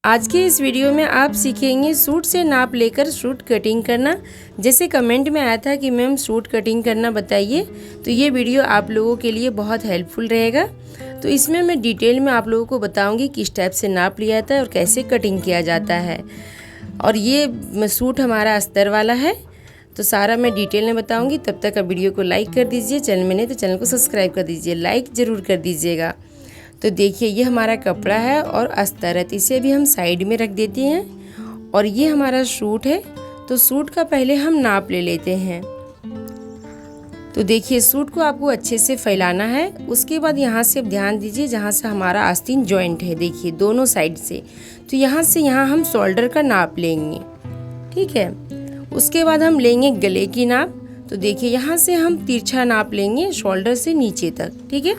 आज के इस वीडियो में आप सीखेंगे सूट से नाप लेकर सूट कटिंग करना। जैसे कमेंट में आया था कि मैम सूट कटिंग करना बताइए, तो ये वीडियो आप लोगों के लिए बहुत हेल्पफुल रहेगा। तो इसमें मैं डिटेल में आप लोगों को बताऊंगी किस टाइप से नाप लिया जाता है और कैसे कटिंग किया जाता है। और ये सूट हमारा अस्तर वाला है, तो सारा मैं डिटेल में बताऊँगी। तब तक आप वीडियो को लाइक कर दीजिए, चैनल में नहीं तो चैनल को सब्सक्राइब कर दीजिए, लाइक ज़रूर कर दीजिएगा। तो देखिए ये हमारा कपड़ा है और अस्तर है, तो इसे भी हम साइड में रख देते हैं। और ये हमारा सूट है, तो सूट का पहले हम नाप ले लेते हैं। तो देखिए सूट को आपको अच्छे से फैलाना है। उसके बाद यहाँ से ध्यान दीजिए, जहाँ से हमारा आस्तीन जॉइंट है, देखिए दोनों साइड से, तो यहाँ से यहाँ हम शोल्डर का नाप लेंगे, ठीक है। उसके बाद हम लेंगे गले की नाप। तो देखिए यहाँ से हम तिरछा नाप लेंगे शोल्डर से नीचे तक, ठीक है।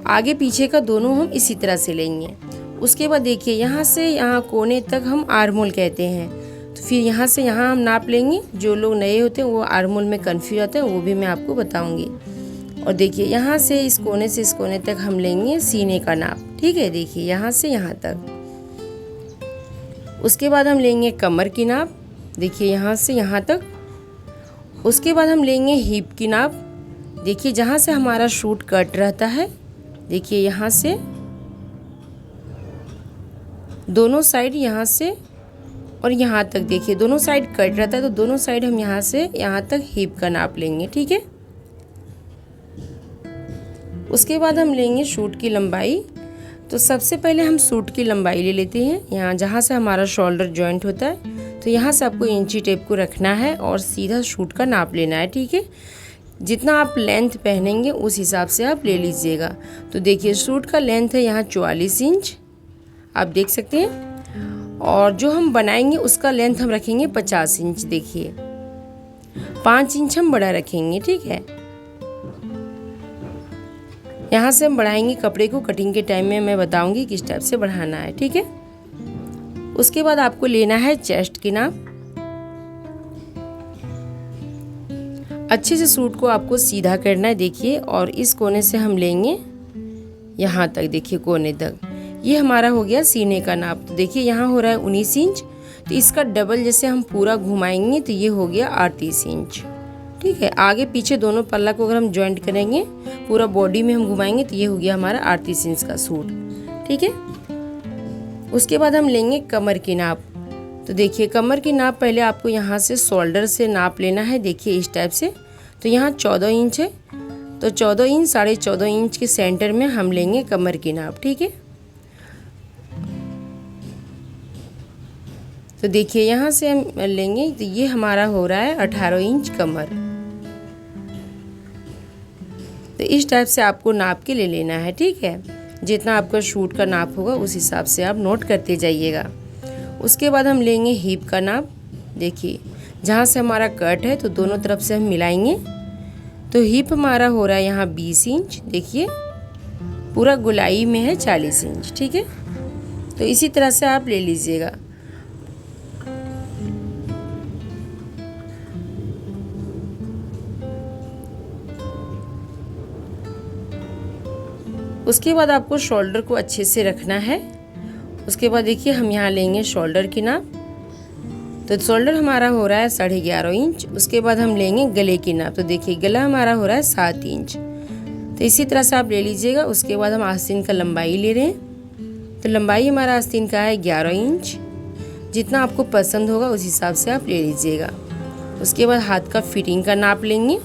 आगे पीछे का दोनों हम इसी तरह से लेंगे। उसके बाद देखिए यहाँ से यहाँ कोने तक हम आर्म होल कहते हैं, तो फिर यहाँ से यहाँ हम नाप लेंगे। जो लोग नए होते हैं वो आर्म होल में कन्फ्यूज आते हैं, वो भी मैं आपको बताऊंगी। और देखिए यहाँ से इस कोने तक हम लेंगे सीने का नाप, ठीक है। देखिए यहाँ से यहाँ तक। उसके बाद हम लेंगे कमर की नाप, देखिए यहाँ से यहाँ तक। उसके बाद हम लेंगे हिप की नाप, देखिए जहाँ से हमारा सूट कट रहता है, देखिए यहाँ से दोनों साइड, यहाँ से और यहाँ तक, देखिए दोनों साइड कट रहता है, तो दोनों साइड हम यहाँ से यहाँ तक हिप का नाप लेंगे, ठीक है। उसके बाद हम लेंगे सूट की लंबाई। तो सबसे पहले हम सूट की लंबाई ले लेते हैं। यहाँ जहाँ से हमारा शोल्डर जॉइंट होता है, तो यहाँ से आपको इंची टेप को रखना है और सीधा सूट का नाप लेना है, ठीक है। जितना आप लेंथ पहनेंगे उस हिसाब से आप ले लीजिएगा। तो देखिए सूट का लेंथ है यहाँ 44 इंच, आप देख सकते हैं। और जो हम बनाएंगे उसका लेंथ हम रखेंगे 50 इंच, देखिए 5 इंच हम बड़ा रखेंगे, ठीक है। यहाँ से हम बढ़ाएंगे कपड़े को। कटिंग के टाइम में मैं बताऊंगी किस टाइप से बढ़ाना है, ठीक है। उसके बाद आपको लेना है चेस्ट की नाप। अच्छे से सूट को आपको सीधा करना है, देखिए। और इस कोने से हम लेंगे यहाँ तक, देखिए कोने तक। ये हमारा हो गया सीने का नाप। तो देखिए यहाँ हो रहा है 19 इंच, तो इसका डबल जैसे हम पूरा घुमाएंगे तो ये हो गया 38 इंच, ठीक है। आगे पीछे दोनों पल्ला को अगर हम जॉइंट करेंगे, पूरा बॉडी में हम घुमाएंगे, तो ये हो गया हमारा 38 इंच का सूट, ठीक है। उसके बाद हम लेंगे कमर की नाप। तो देखिए कमर की नाप पहले आपको यहाँ से शोल्डर से नाप लेना है, देखिए इस टाइप से। तो यहाँ 14 इंच है, तो 14 इंच 14.5 इंच के सेंटर में हम लेंगे कमर की नाप, ठीक है। तो देखिए यहाँ से हम लेंगे, तो ये हमारा हो रहा है 18 इंच कमर। तो इस टाइप से आपको नाप के ले लेना है, ठीक है। जितना आपका सूट का नाप होगा उस हिसाब से आप नोट करते जाइएगा। उसके बाद हम लेंगे हिप का नाप। देखिए जहाँ से हमारा कट है, तो दोनों तरफ से हम मिलाएंगे। तो हिप हमारा हो रहा है यहाँ 20 इंच, देखिए पूरा गोलाई में है 40 इंच, ठीक है। तो इसी तरह से आप ले लीजिएगा। उसके बाद आपको शोल्डर को अच्छे से रखना है। उसके बाद देखिए हम यहाँ लेंगे शोल्डर की नाप। तो शोल्डर हमारा हो रहा है 11.5 इंच। उसके बाद हम लेंगे गले की नाप। तो देखिए गला हमारा हो रहा है 7 इंच। तो इसी तरह से आप ले लीजिएगा। उसके बाद हम आस्तीन का लंबाई ले रहे हैं। तो लंबाई हमारा आस्तीन का है 11 इंच। जितना आपको पसंद होगा उस हिसाब से आप ले लीजिएगा। उसके बाद हाथ का फिटिंग का नाप लेंगे।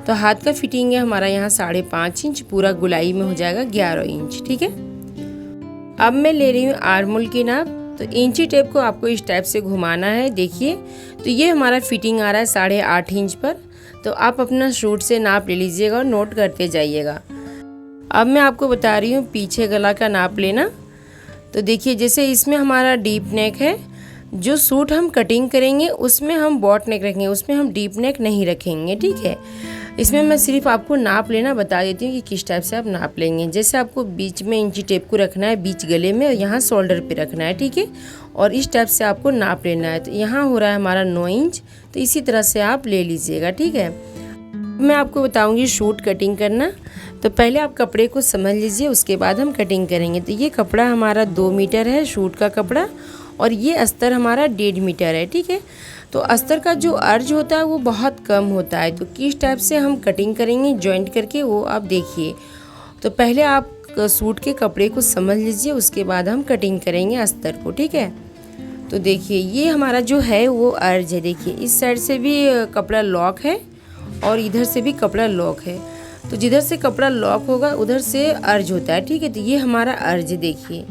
तो हाथ का फिटिंग है हमारा यहाँ 5.5 इंच, पूरा गुलाई में हो जाएगा 11 इंच, ठीक है। अब मैं ले रही हूँ आर्म होल की नाप। तो इंची टेप को आपको इस टाइप से घुमाना है, देखिए। तो ये हमारा फिटिंग आ रहा है 8.5 इंच पर। तो आप अपना सूट से नाप ले लीजिएगा और नोट करते जाइएगा। अब मैं आपको बता रही हूँ पीछे गला का नाप लेना। तो देखिए जैसे इसमें हमारा डीप नेक है, जो सूट हम कटिंग करेंगे उसमें हम बॉट नेक रखेंगे, उसमें हम डीप नेक नहीं रखेंगे, ठीक है। इसमें मैं सिर्फ आपको नाप लेना बता देती हूँ कि किस टाइप से आप नाप लेंगे। जैसे आपको बीच में इंची टेप को रखना है, बीच गले में, और यहाँ शोल्डर पे रखना है, ठीक है। और इस टाइप से आपको नाप लेना है। तो यहाँ हो रहा है हमारा 9 इंच। तो इसी तरह से आप ले लीजिएगा, ठीक है। मैं आपको बताऊंगी सूट कटिंग करना। तो पहले आप कपड़े को समझ लीजिए, उसके बाद हम कटिंग करेंगे। तो ये कपड़ा हमारा 2 मीटर है सूट का कपड़ा, और ये अस्तर हमारा 1.5 मीटर है, ठीक है। तो अस्तर का जो अर्ज होता है वो बहुत कम होता है। तो किस टाइप से हम कटिंग करेंगे जॉइंट करके, वो आप देखिए। तो पहले आप सूट के कपड़े को समझ लीजिए, उसके बाद हम कटिंग करेंगे अस्तर को, ठीक है। तो देखिए ये हमारा जो है वो अर्ज है। देखिए इस साइड से भी कपड़ा लॉक है और इधर से भी कपड़ा लॉक है। तो जिधर से कपड़ा लॉक होगा उधर से अर्ज होता है, ठीक है। तो ये हमारा अर्ज, देखिए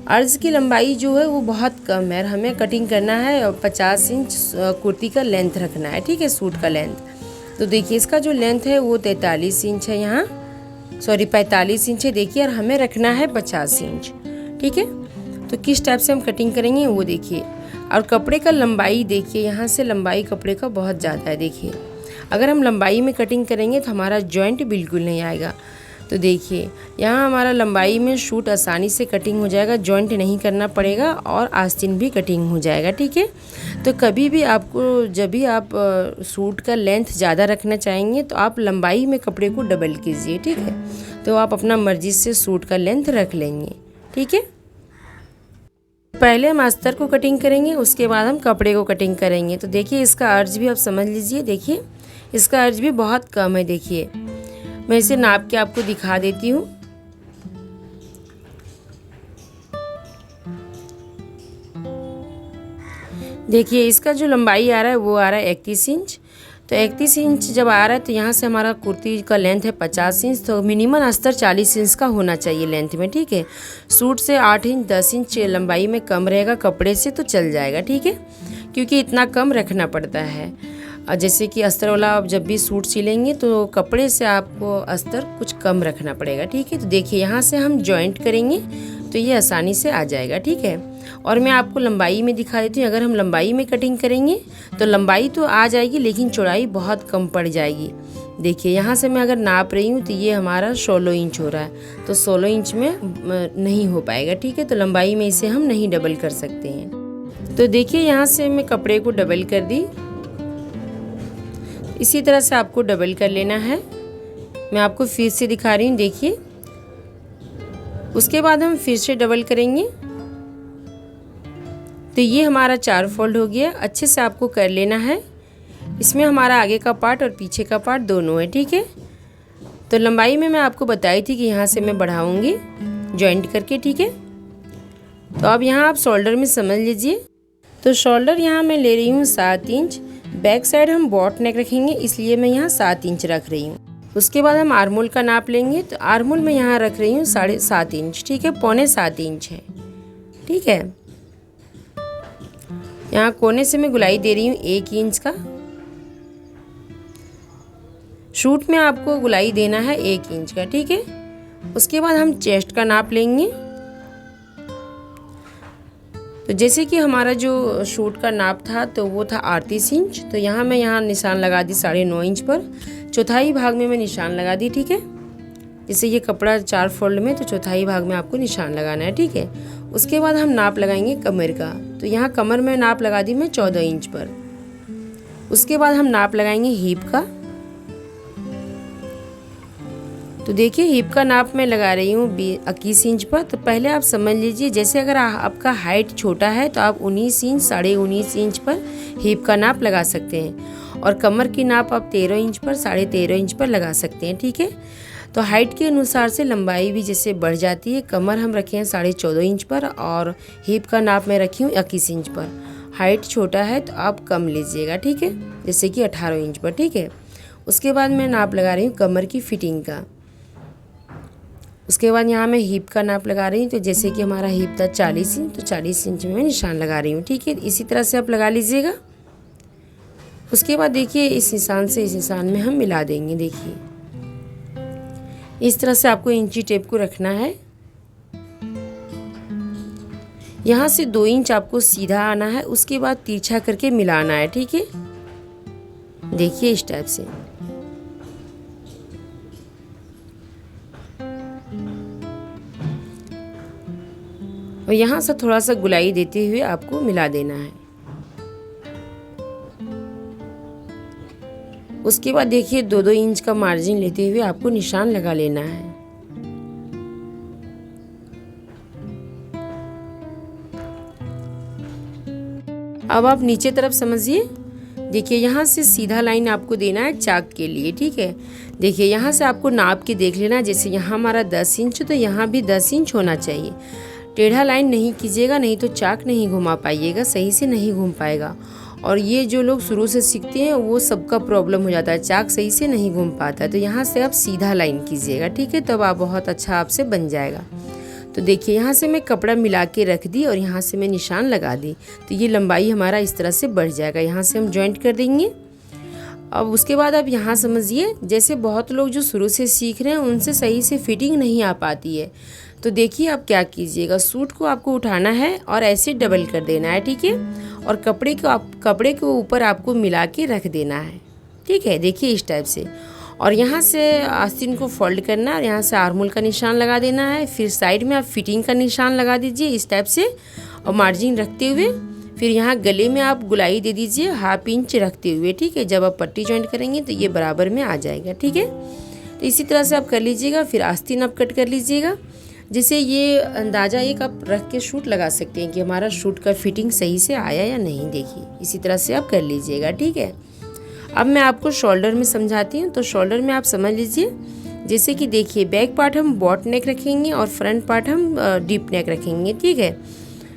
अर्ज की लंबाई जो है वो बहुत कम है। हमें कटिंग करना है और 50 इंच कुर्ती का लेंथ रखना है, ठीक है, सूट का लेंथ। तो देखिए इसका जो लेंथ है वो 43 इंच है, यहाँ 45 इंच है, देखिए। और हमें रखना है 50 इंच, ठीक है। तो किस टाइप से हम कटिंग करेंगे वो देखिए। और कपड़े का लंबाई देखिए, यहाँ से लंबाई कपड़े का बहुत ज़्यादा है, देखिए। अगर हम लंबाई में कटिंग करेंगे तो हमारा जॉइंट बिल्कुल नहीं आएगा। तो देखिए यहाँ हमारा लंबाई में सूट आसानी से कटिंग हो जाएगा, जॉइंट नहीं करना पड़ेगा और आस्तीन भी कटिंग हो जाएगा, ठीक है। तो कभी भी आपको, जब भी आप सूट का लेंथ ज़्यादा रखना चाहेंगे तो आप लंबाई में कपड़े को डबल कीजिए, ठीक है। तो आप अपना मर्जी से सूट का लेंथ रख लेंगे, ठीक है। पहले हम अस्तर को कटिंग करेंगे, उसके बाद हम कपड़े को कटिंग करेंगे। तो देखिए इसका अर्ज भी आप समझ लीजिए, देखिए इसका अर्ज भी बहुत कम है। देखिए मैं इसे नाप के आपको दिखा देती हूँ। देखिए इसका जो लंबाई आ रहा है वो आ रहा है 31 इंच। तो 31 इंच जब आ रहा है तो यहाँ से हमारा कुर्ती का लेंथ है 50 इंच। तो मिनिमम अस्तर 40 इंच का होना चाहिए लेंथ में, ठीक है। सूट से 8 इंच 10 इंच लंबाई में कम रहेगा कपड़े से तो चल जाएगा, ठीक है, क्योंकि इतना कम रखना पड़ता है। और जैसे कि अस्तर वाला आप जब भी सूट सिलेंगे तो कपड़े से आपको अस्तर कुछ कम रखना पड़ेगा, ठीक है। तो देखिए यहाँ से हम जॉइंट करेंगे तो ये आसानी से आ जाएगा, ठीक है। और मैं आपको लंबाई में दिखा देती हूँ। अगर हम लंबाई में कटिंग करेंगे तो लंबाई तो आ जाएगी लेकिन चौड़ाई बहुत कम पड़ जाएगी। देखिए यहाँ से मैं अगर नाप रही हूँ तो ये हमारा 16 इंच हो रहा है, तो 16 इंच में नहीं हो पाएगा, ठीक है। तो लंबाई में इसे हम नहीं डबल कर सकते हैं। तो देखिए यहाँ से मैं कपड़े को डबल कर दी, इसी तरह से आपको डबल कर लेना है। मैं आपको फिर से दिखा रही हूँ, देखिए। उसके बाद हम फिर से डबल करेंगे। तो ये हमारा 4 फोल्ड हो गया। अच्छे से आपको कर लेना है। इसमें हमारा आगे का पार्ट और पीछे का पार्ट दोनों है, ठीक है। तो लंबाई में मैं आपको बताई थी कि यहाँ से मैं बढ़ाऊँगी जॉइंट करके, ठीक है। तो अब यहाँ आप शोल्डर में समझ लीजिए। तो शोल्डर यहाँ मैं ले रही हूँ 7 इंच। बैक साइड हम बॉट नेक रखेंगे इसलिए मैं यहाँ 7 इंच रख रही हूँ। उसके बाद हम आर्मोल का नाप लेंगे। तो आर्मोल में यहाँ रख रही हूँ 7.5 इंच, ठीक है, 6.25 इंच है, ठीक है। यहाँ कोने से मैं गुलाई दे रही हूँ 1 इंच का। सूट में आपको गुलाई देना है 1 इंच का, ठीक है। उसके बाद हम चेस्ट का नाप लेंगे। तो जैसे कि हमारा जो सूट का नाप था तो वो था 38 इंच। तो यहाँ मैं निशान लगा दी 9.5 इंच पर। चौथाई भाग में मैं निशान लगा दी, ठीक है। जैसे ये कपड़ा 4 फोल्ड में, तो चौथाई भाग में आपको निशान लगाना है, ठीक है। उसके बाद हम नाप लगाएंगे कमर का। तो यहाँ कमर में नाप लगा दी मैं 14 इंच पर। उसके बाद हम नाप लगाएंगे हिप का। तो देखिए हिप का नाप मैं लगा रही हूँ 21 इंच पर। तो पहले आप समझ लीजिए, जैसे अगर आपका हाइट छोटा है तो आप 19 इंच 19.5 इंच पर हिप का नाप लगा सकते हैं, और कमर की नाप आप 13 इंच पर 13.5 इंच पर लगा सकते हैं, ठीक है। तो हाइट के अनुसार से लंबाई भी जैसे बढ़ जाती है। कमर हम रखे हैं 14.5 इंच पर और हिप का नाप मैं रखी हूँ 21 इंच पर। हाइट छोटा है तो आप कम लीजिएगा, ठीक है, जैसे कि 18 इंच पर, ठीक है। उसके बाद मैं नाप लगा रही हूँ कमर की फिटिंग का। उसके बाद यहाँ मैं हिप का नाप लगा रही हूँ। तो जैसे कि हमारा हिप था 40 इंच, तो 40 इंच में मैं निशान लगा रही हूँ, ठीक है। इसी तरह से आप लगा लीजिएगा। उसके बाद देखिए इस निशान से इस निशान में हम मिला देंगे। देखिए इस तरह से आपको इंची टेप को रखना है। यहाँ से 2 इंच आपको सीधा आना है, उसके बाद तिरछा करके मिलाना है, ठीक है। देखिए इस टाइप से। और यहाँ से थोड़ा सा गुलाई देते हुए आपको मिला देना है। उसके बाद देखिए 2-2 इंच का मार्जिन लेते हुए आपको निशान लगा लेना है। अब आप नीचे तरफ समझिए, देखिए यहाँ से सीधा लाइन आपको देना है चाक के लिए, ठीक है। देखिए यहाँ से आपको नाप के देख लेना, जैसे यहाँ हमारा 10 इंच तो यहाँ भी 10 इंच होना चाहिए। टेढ़ा लाइन नहीं कीजिएगा, नहीं तो चाक नहीं घुमा पाइएगा, सही से नहीं घूम पाएगा। और ये जो लोग शुरू से सीखते हैं वो सबका प्रॉब्लम हो जाता है, चाक सही से नहीं घूम पाता है। तो यहाँ से आप सीधा लाइन कीजिएगा, ठीक है, तब आप बहुत अच्छा आपसे बन जाएगा। तो देखिए यहाँ से मैं कपड़ा मिला के रख दी और यहाँ से मैं निशान लगा दी, तो ये लंबाई हमारा इस तरह से बढ़ जाएगा। यहाँ से हम जॉइंट कर देंगे। अब उसके बाद आप यहाँ समझिए, जैसे बहुत लोग जो शुरू से सीख रहे हैं उनसे सही से फिटिंग नहीं आ पाती है। तो देखिए आप क्या कीजिएगा, सूट को आपको उठाना है और ऐसे डबल कर देना है, ठीक है, और कपड़े के ऊपर आपको मिला के रख देना है, ठीक है। देखिए इस टाइप से, और यहाँ से आस्तीन को फोल्ड करना है और यहाँ से आर्महोल का निशान लगा देना है। फिर साइड में आप फिटिंग का निशान लगा दीजिए इस टाइप से, और मार्जिन रखते हुए फिर यहाँ गले में आप गुलाई दे दीजिए 1/2 इंच रखते हुए, ठीक है। जब आप पट्टी जॉइंट करेंगे तो ये बराबर में आ जाएगा, ठीक है। तो इसी तरह से आप कर लीजिएगा। फिर आस्तीन आप कट कर लीजिएगा, जिससे ये अंदाज़ा एक आप रख के शूट लगा सकते हैं कि हमारा शूट का फिटिंग सही से आया या नहीं। देखिए इसी तरह से आप कर लीजिएगा, ठीक है। अब मैं आपको शोल्डर में समझाती हूँ। तो शोल्डर में आप समझ लीजिए, जैसे कि देखिए बैक पार्ट हम बॉट नेक रखेंगे और फ्रंट पार्ट हम डीप नेक रखेंगे, ठीक है।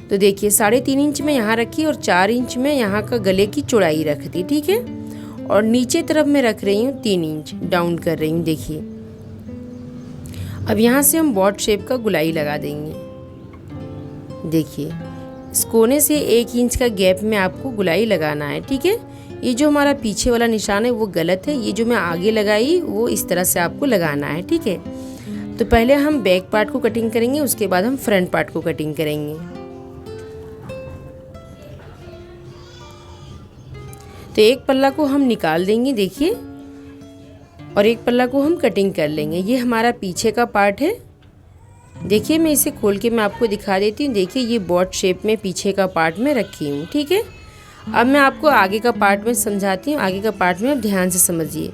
तो देखिए 3.5 इंच में यहाँ रखी और 4 इंच में यहाँ का गले की चौड़ाई रख दी, ठीक है। और नीचे तरफ मैं रख रही हूँ 3 इंच डाउन कर रही हूँ। देखिए अब यहाँ से हम बॉट शेप का गुलाई लगा देंगे। देखिए इस कोने से 1 इंच का गैप में आपको गुलाई लगाना है, ठीक है। ये जो हमारा पीछे वाला निशान है वो गलत है, ये जो मैं आगे लगाई वो इस तरह से आपको लगाना है, ठीक है। तो पहले हम बैक पार्ट को कटिंग करेंगे, उसके बाद हम फ्रंट पार्ट को कटिंग करेंगे। तो एक पल्ला को हम निकाल देंगे, देखिए, और एक पल्ला को हम कटिंग कर लेंगे। ये हमारा पीछे का पार्ट है। देखिए मैं इसे खोल के मैं आपको दिखा देती हूँ। देखिए ये बॉट शेप में पीछे का पार्ट में रखी हूँ, ठीक है। अब मैं आपको आगे का पार्ट में समझाती हूँ। आगे का पार्ट में आप ध्यान से समझिए।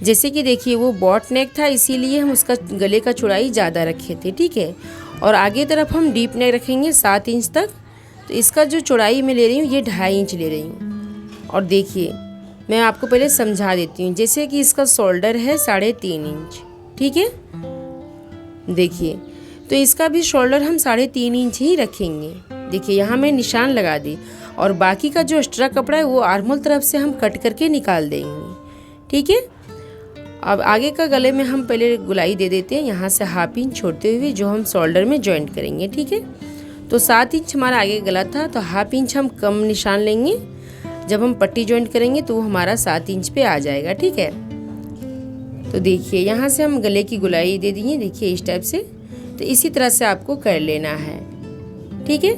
जैसे कि देखिए वो बॉट नेक था, इसीलिए हम उसका गले का चौड़ाई ज़्यादा रखे थे, ठीक है। और आगे तरफ हम डीप नेक रखेंगे 7 इंच तक। तो इसका जो चौड़ाई मैं ले रही हूँ ये 2.5 इंच ले रही हूँ। और देखिए मैं आपको पहले समझा देती हूँ। जैसे कि इसका शोल्डर है 3.5 इंच, ठीक है। देखिए तो इसका भी शोल्डर हम 3.5 इंच ही रखेंगे। देखिए यहाँ मैं निशान लगा दी, और बाकी का जो एक्स्ट्रा कपड़ा है वो आर्महोल तरफ से हम कट करके निकाल देंगे, ठीक है। अब आगे का गले में हम पहले गुलाई दे देते हैं, यहाँ से 1/2 इंच छोड़ते हुए, जो हम शोल्डर में जॉइंट करेंगे, ठीक है। तो 7 इंच हमारा आगे गला था, तो 1/2 इंच हम कम निशान लेंगे। जब हम पट्टी जॉइंट करेंगे तो वो हमारा 7 इंच पे आ जाएगा, ठीक है। तो देखिए यहाँ से हम गले की गुलाई दे दिए, देखिए इस टाइप से। तो इसी तरह से आपको कर लेना है, ठीक है।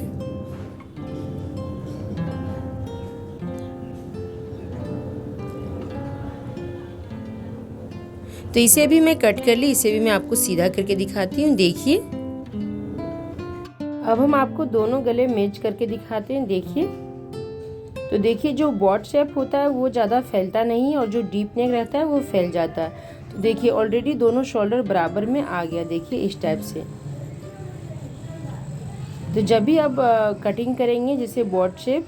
तो इसे भी मैं कट कर ली, इसे भी मैं आपको सीधा करके दिखाती हूँ। देखिए अब हम आपको दोनों गले मैच करके दिखाते हैं। देखिए तो देखिए जो बॉट शेप होता है वो ज़्यादा फैलता नहीं, और जो डीप नेक रहता है वो फैल जाता है। तो देखिए ऑलरेडी दोनों शोल्डर बराबर में आ गया, देखिए इस टाइप से। तो जब भी आप कटिंग करेंगे जैसे बॉट शेप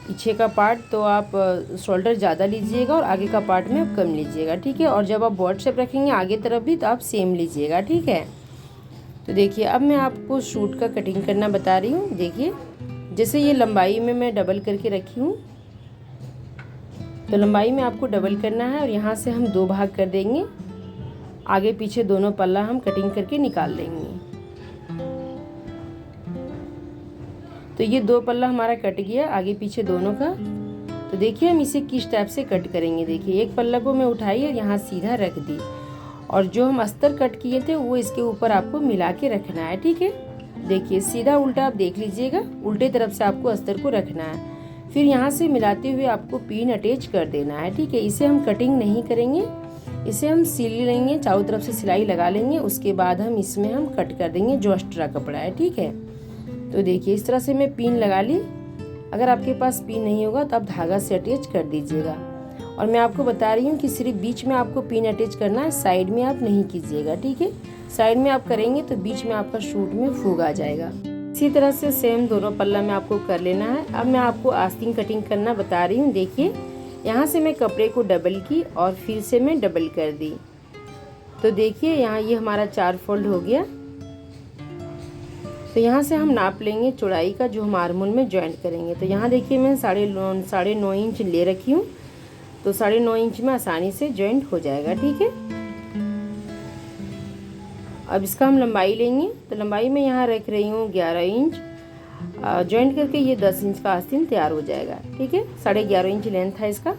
पीछे का पार्ट, तो आप शोल्डर ज़्यादा लीजिएगा और आगे का पार्ट में आप कम लीजिएगा, ठीक है। और जब आप बॉट शेप रखेंगे आगे तरफ भी, तो आप सेम लीजिएगा, ठीक है। तो देखिए अब मैं आपको सूट का कटिंग करना बता रही हूँ। देखिए जैसे ये लंबाई में मैं डबल करके रखी हूँ, तो लंबाई में आपको डबल करना है, और यहाँ से हम 2 भाग कर देंगे। आगे पीछे दोनों पल्ला हम कटिंग करके निकाल लेंगे। तो ये 2 पल्ला हमारा कट गया आगे पीछे दोनों का। तो देखिए हम इसे किस टाइप से कट करेंगे। देखिए एक पल्ला को मैं उठाई और यहाँ सीधा रख दी, और जो हम अस्तर कट किए थे वो इसके ऊपर आपको मिला के रखना है, ठीक है। देखिए सीधा उल्टा आप देख लीजिएगा, उल्टे तरफ से आपको अस्तर को रखना है। फिर यहाँ से मिलाते हुए आपको पिन अटैच कर देना है, ठीक है। इसे हम कटिंग नहीं करेंगे, इसे हम सिल लेंगे, चारों तरफ से सिलाई लगा लेंगे। उसके बाद हम इसमें हम कट कर देंगे जो एक्स्ट्रा कपड़ा है, ठीक है। तो देखिए इस तरह से मैं पिन लगा ली। अगर आपके पास पिन नहीं होगा तो आप धागा से अटैच कर दीजिएगा। और मैं आपको बता रही हूँ कि सिर्फ बीच में आपको पिन अटैच करना है, साइड में आप नहीं कीजिएगा, ठीक है। साइड में आप करेंगे तो बीच में आपका सूट में फूग आ जाएगा। इसी तरह से सेम दोनों पल्ला में आपको कर लेना है। अब मैं आपको आस्तीन कटिंग करना बता रही हूँ। देखिए यहाँ से मैं कपड़े को डबल की और फिर से मैं डबल कर दी। तो देखिए यहाँ ये हमारा 4 फोल्ड हो गया। तो यहाँ से हम नाप लेंगे चौड़ाई का, जो हम आर्मोल में जॉइंट करेंगे। तो यहाँ देखिए मैं 9.5 इंच ले रखी हूँ, तो 9.5 इंच में आसानी से जॉइंट हो जाएगा, ठीक है। अब इसका हम लंबाई लेंगे। तो लंबाई में यहाँ रख रही हूँ 11 इंच। जॉइंट करके ये 10 इंच का आस्तीन तैयार हो जाएगा, ठीक है। 11.5 इंच लेंथ है इसका।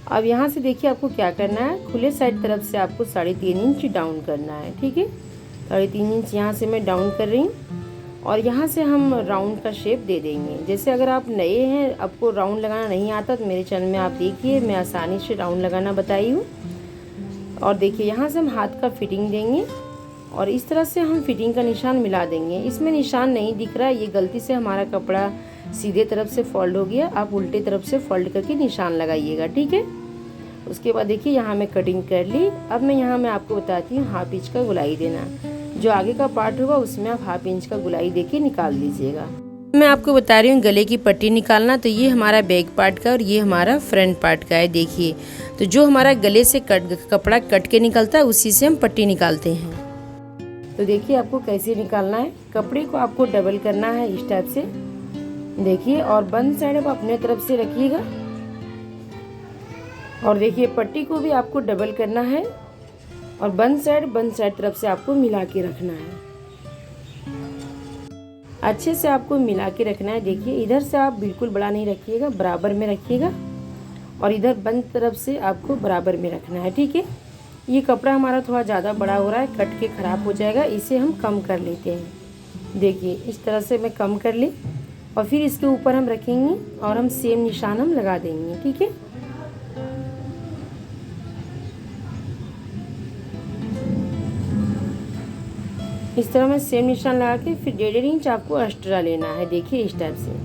अब यहाँ से देखिए आपको क्या करना है, खुले साइड तरफ से आपको 3.5 इंच डाउन करना है, ठीक है। 3.5 इंच यहाँ से मैं डाउन कर रही हूँ और यहाँ से हम राउंड का शेप दे देंगे। जैसे अगर आप नए हैं, आपको राउंड लगाना नहीं आता, तो मेरे चैनल में आप देखिए, मैं आसानी से राउंड लगाना बताई हूँ। और देखिए यहाँ से हम हाथ का फिटिंग देंगे और इस तरह से हम फिटिंग का निशान मिला देंगे। इसमें निशान नहीं दिख रहा है, ये गलती से हमारा कपड़ा सीधे तरफ से फोल्ड हो गया। आप उल्टे तरफ से फोल्ड करके निशान लगाइएगा, ठीक है। उसके बाद देखिए यहाँ मैं कटिंग कर ली। अब मैं आपको बताती हूँ हाफ इंच का गुलाई देना। जो आगे का पार्ट होगा उसमें आप हाफ इंच का गुलाई देके निकाल दीजिएगा। मैं आपको बता रही हूँ गले की पट्टी निकालना। तो ये हमारा बैक पार्ट का और ये हमारा फ्रंट पार्ट का है। देखिए तो जो हमारा गले से कपड़ा कट के निकलता है उसी से हम पट्टी निकालते हैं। तो देखिए आपको कैसे निकालना है। कपड़े को आपको डबल करना है इस टाइप से, देखिए, और बंद साइड आप अपने तरफ से रखिएगा। और देखिए पट्टी को भी आपको डबल करना है और बंद साइड तरफ से आपको मिला के रखना है। अच्छे से आपको मिला के रखना है। देखिए इधर से आप बिल्कुल बड़ा नहीं रखिएगा, बराबर में रखिएगा और इधर बंद तरफ से आपको बराबर में रखना है, ठीक है। ये कपड़ा हमारा थोड़ा ज़्यादा बड़ा हो रहा है, कट के ख़राब हो जाएगा, इसे हम कम कर लेते हैं। देखिए इस तरह से मैं कम कर ली और फिर इसके ऊपर हम रखेंगे और हम सेम निशान हम लगा देंगे, ठीक है। इस तरह में सेम निशान लगा के फिर 1.5 इंच आपको एक्स्ट्रा लेना है। देखिए इस टाइप से।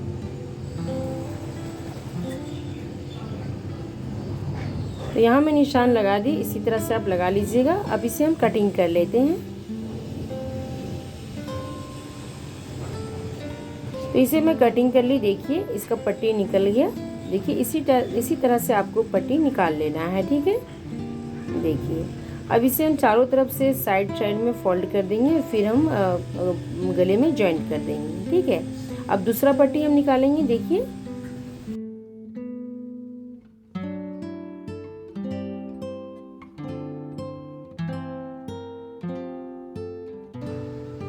तो यहाँ मैं निशान लगा दी, इसी तरह से आप लगा लीजिएगा। अब इसे हम कटिंग कर लेते हैं। तो इसे मैं कटिंग कर ली। देखिए इसका पट्टी निकल गया। देखिए इसी तरह से आपको पट्टी निकाल लेना है, ठीक है। देखिए अब इसे हम चारों तरफ से साइड में फोल्ड कर देंगे, फिर हम गले में जॉइंट कर देंगे, ठीक है। अब दूसरा पट्टी हम निकालेंगे। देखिए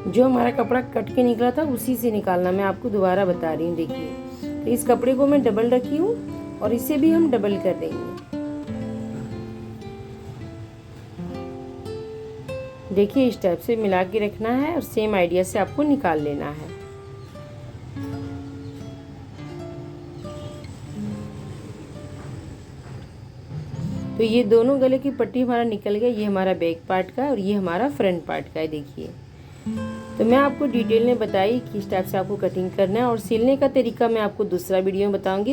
जो हमारा कपड़ा कट के निकला था उसी से निकालना, मैं आपको दोबारा बता रही हूँ। देखिए तो इस कपड़े को मैं डबल रखी हूँ और इसे भी हम डबल कर देंगे। देखिए इस टाइप से मिला के रखना है और सेम आइडिया से आपको निकाल लेना है। तो ये दोनों गले की पट्टी हमारा निकल गया। ये हमारा बैक पार्ट का और ये हमारा फ्रंट पार्ट का है। देखिए तो मैं आपको डिटेल में बताई किस टाइप से आपको कटिंग करना है और सिलने का तरीका मैं आपको दूसरा वीडियो में बताऊंगी।